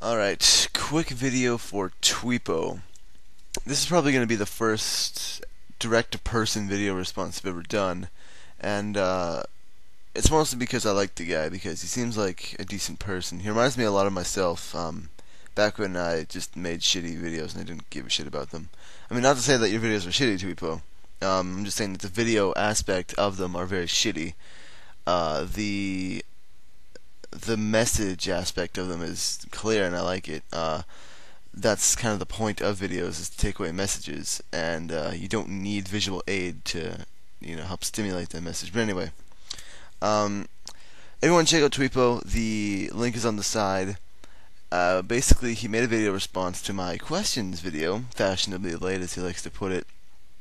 Alright, quick video for Tweepo. This is probably going to be the first direct-to-person video response I've ever done, and it's mostly because I like the guy, because he seems like a decent person. He reminds me a lot of myself, back when I just made shitty videos and I didn't give a shit about them. I mean, not to say that your videos are shitty, Tweepo. I'm just saying that the video aspect of them are very shitty. The message aspect of them is clear, and I like it. That's kind of the point of videos, is to take away messages, and you don't need visual aid to help stimulate that message. But anyway, um, everyone check out Tweepo. The link is on the side. Basically, he made a video response to my questions video, fashionably late as he likes to put it,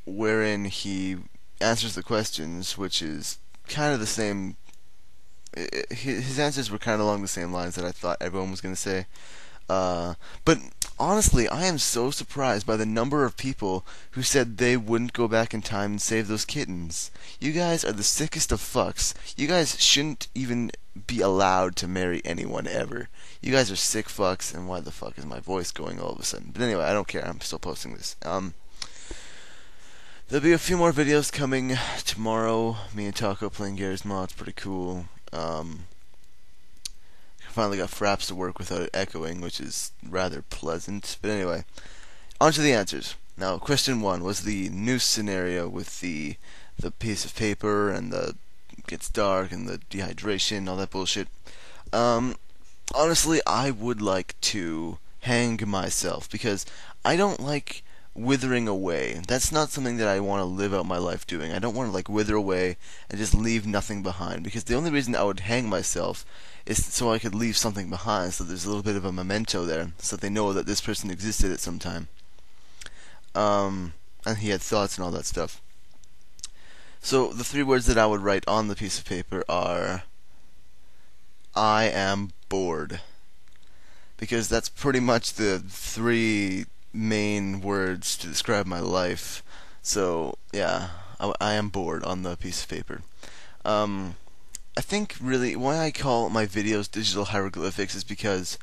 wherein he answers the questions, which is kind of the same. His answers were kind of along the same lines that I thought everyone was going to say. But honestly, I am so surprised by the number of people who said they wouldn't go back in time and save those kittens. You guys are the sickest of fucks. You guys shouldn't even be allowed to marry anyone ever. You guys are sick fucks, and why the fuck is my voice going all of a sudden? But anyway, I don't care. I'm still posting this. There'll be a few more videos coming tomorrow. Me and Taco playing Garry's Mod. It's pretty cool. Finally got Fraps to work without it echoing, which is rather pleasant. But anyway, on to the answers. Now, question 1 was the noose scenario with the piece of paper and the gets dark and the dehydration, all that bullshit. Honestly, I would like to hang myself because I don't like withering away. That's not something that I want to live out my life doing. I don't want to wither away and just leave nothing behind, because the only reason I would hang myself is so I could leave something behind, so there's a little bit of a memento there, so that they know that this person existed at some time. And he had thoughts and all that stuff. So the 3 words that I would write on the piece of paper are, I am bored. Because that's pretty much the 3 main words to describe my life. So yeah, I am bored on the piece of paper. I think really why I call my videos digital hieroglyphics is because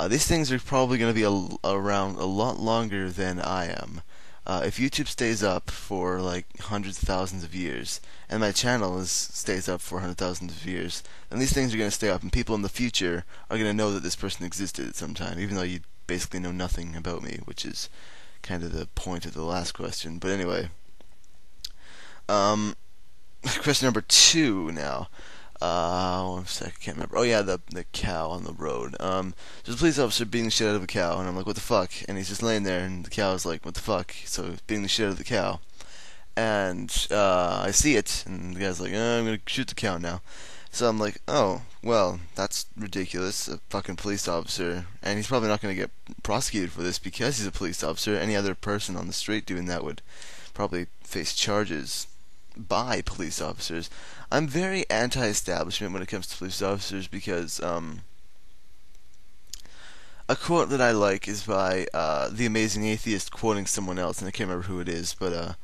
these things are probably going to be around a lot longer than I am. If YouTube stays up for hundreds of thousands of years, and my channel stays up for hundreds of thousands of years, then these things are going to stay up, and people in the future are going to know that this person existed at some time, even though you basically know nothing about me, which is kind of the point of the last question. But anyway, question number 2 now. 1 sec, I can't remember. Oh yeah, the cow on the road. There's a police officer beating the shit out of a cow, and I'm like, what the fuck? And he's just laying there, and the cow's like, what the fuck? So he's beating the shit out of the cow. And I see it, and the guy's like, I'm gonna shoot the cow now. So I'm like, oh, well, that's ridiculous. A fucking police officer. And he's probably not gonna get prosecuted for this because he's a police officer. Any other person on the street doing that would probably face charges by police officers. I'm very anti-establishment when it comes to police officers because a quote that I like is by The Amazing Atheist quoting someone else, and I can't remember who it is, but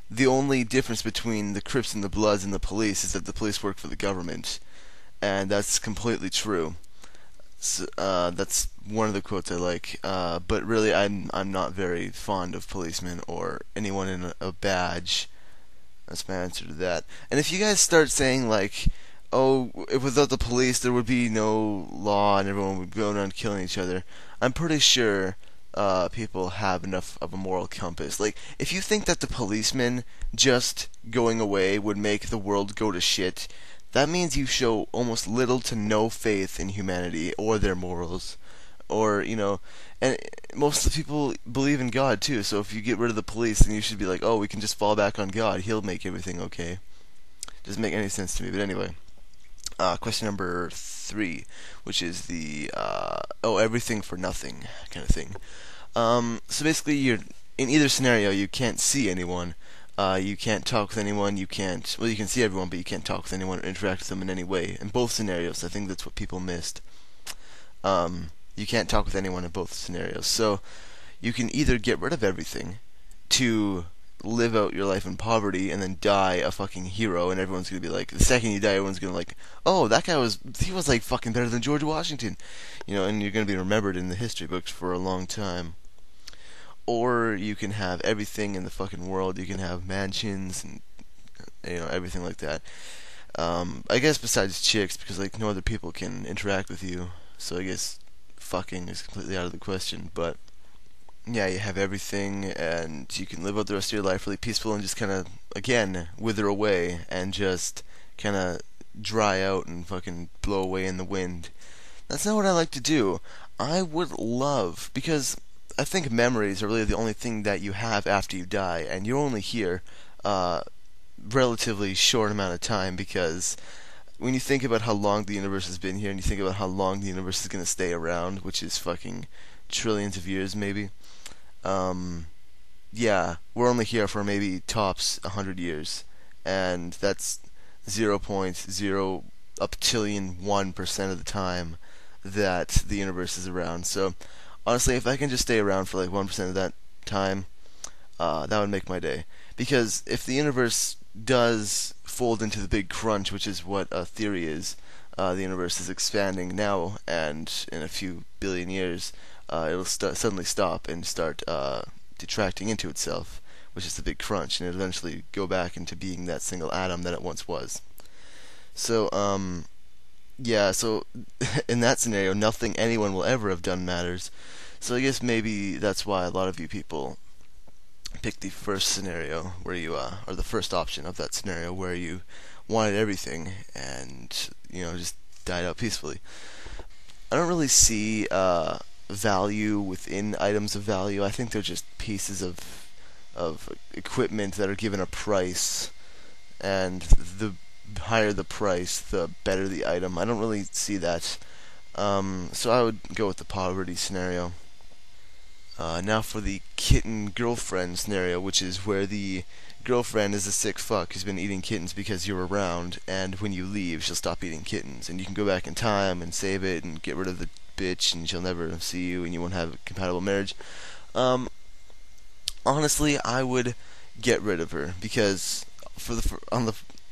the only difference between the Crips and the Bloods and the police is that the police work for the government, and that's completely true. So, that's one of the quotes I like, but really I'm not very fond of policemen or anyone in a badge. That's my answer to that. And if you guys start saying oh, if without the police there would be no law and everyone would go around killing each other, I'm pretty sure people have enough of a moral compass. If you think that the policemen just going away would make the world go to shit, that means you show almost little to no faith in humanity or their morals. Or, and most of the people believe in God too, so if you get rid of the police, then you should be like, oh, we can just fall back on God, he'll make everything okay. Doesn't make any sense to me, but anyway. Question number 3, which is the, everything for nothing kind of thing. So basically, in either scenario, you can't see anyone, you can't talk with anyone, you can see everyone, but you can't talk with anyone or interact with them in any way. In both scenarios, I think that's what people missed. You can't talk with anyone in both scenarios. So you can either get rid of everything to live out your life in poverty and then die a fucking hero, and everyone's gonna be like, the second you die, everyone's gonna like, oh, that guy he was like fucking better than George Washington, and you're gonna be remembered in the history books for a long time. Or you can have everything in the fucking world. You can have mansions and everything like that. I guess besides chicks, because like no other people can interact with you, so I guess fucking is completely out of the question. But yeah, you have everything, and you can live out the rest of your life really peaceful and just kind of, again, wither away and just kind of dry out and fucking blow away in the wind. That's not what I like to do. I would love, because I think memories are really the only thing that you have after you die, and you're only here relatively short amount of time, because when you think about how long the universe has been here, and you think about how long the universe is going to stay around, which is fucking trillions of years maybe, yeah, we're only here for maybe tops 100 years, and that's 0.0 uptillion 1% of the time that the universe is around. So honestly, if I can just stay around for like 1% of that time, that would make my day. Because if the universe does fold into the big crunch, which is what a theory is, the universe is expanding now, and in a few billion years, it'll suddenly stop and start detracting into itself, which is the big crunch, and it'll eventually go back into being that single atom that it once was. So, yeah, so in that scenario, nothing anyone will ever have done matters. So I guess maybe that's why a lot of you people pick the first scenario where you or the first option of that scenario where you wanted everything and just died out peacefully. I don't really see value within items of value. I think they're just pieces of equipment that are given a price, and the higher the price, the better the item. I don't really see that. So I would go with the poverty scenario. Now for the kitten girlfriend scenario, which is where the girlfriend is a sick fuck who's been eating kittens because you're around, and when you leave, she'll stop eating kittens, and you can go back in time and save it and get rid of the bitch, and she'll never see you, and you won't have a compatible marriage. Honestly, I would get rid of her, because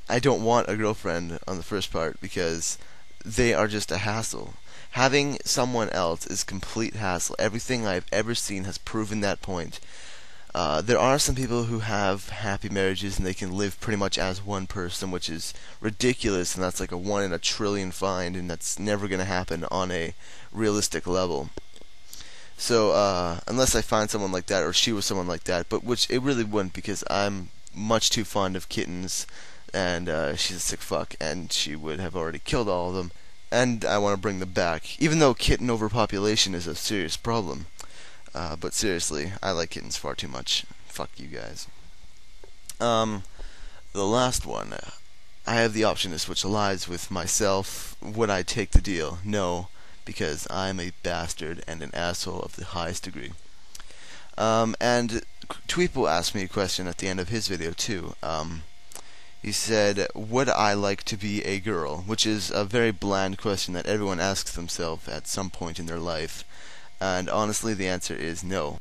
I don't want a girlfriend on the first part, because they are just a hassle. Having someone else is complete hassle. Everything I've ever seen has proven that point. There are some people who have happy marriages and they can live pretty much as one person, which is ridiculous, and that's like a 1 in a trillion find, and that's never going to happen on a realistic level. So, unless I find someone like that, or she was someone like that, but which it really wouldn't, because I'm much too fond of kittens, and she's a sick fuck, and she would have already killed all of them, and I want to bring them back, even though kitten overpopulation is a serious problem. But seriously, I like kittens far too much. Fuck you guys. The last one, I have the option to switch lives with myself. Would I take the deal? No, because I'm a bastard and an asshole of the highest degree. And Tweepo asked me a question at the end of his video too. He said, would I like to be a girl? Which is a very bland question that everyone asks themselves at some point in their life. And honestly, the answer is no.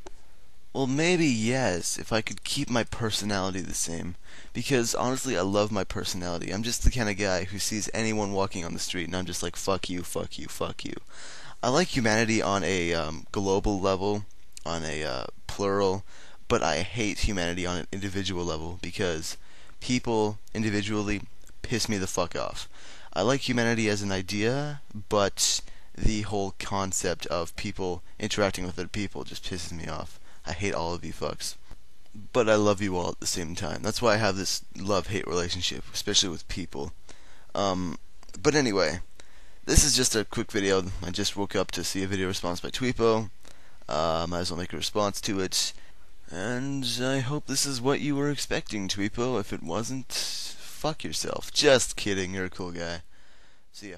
Well, maybe yes, if I could keep my personality the same. Because honestly, I love my personality. I'm just the kind of guy who sees anyone walking on the street and I'm just like, fuck you, fuck you, fuck you. I like humanity on a global level, on a plural, but I hate humanity on an individual level, because people individually piss me the fuck off. I like humanity as an idea, but the whole concept of people interacting with other people just pisses me off. I hate all of you fucks. But I love you all at the same time. That's why I have this love-hate relationship, especially with people. But anyway, this is just a quick video. I just woke up to see a video response by Tweepo. Might as well make a response to it. And I hope this is what you were expecting, Tweepo. If it wasn't, fuck yourself. Just kidding, you're a cool guy. See ya.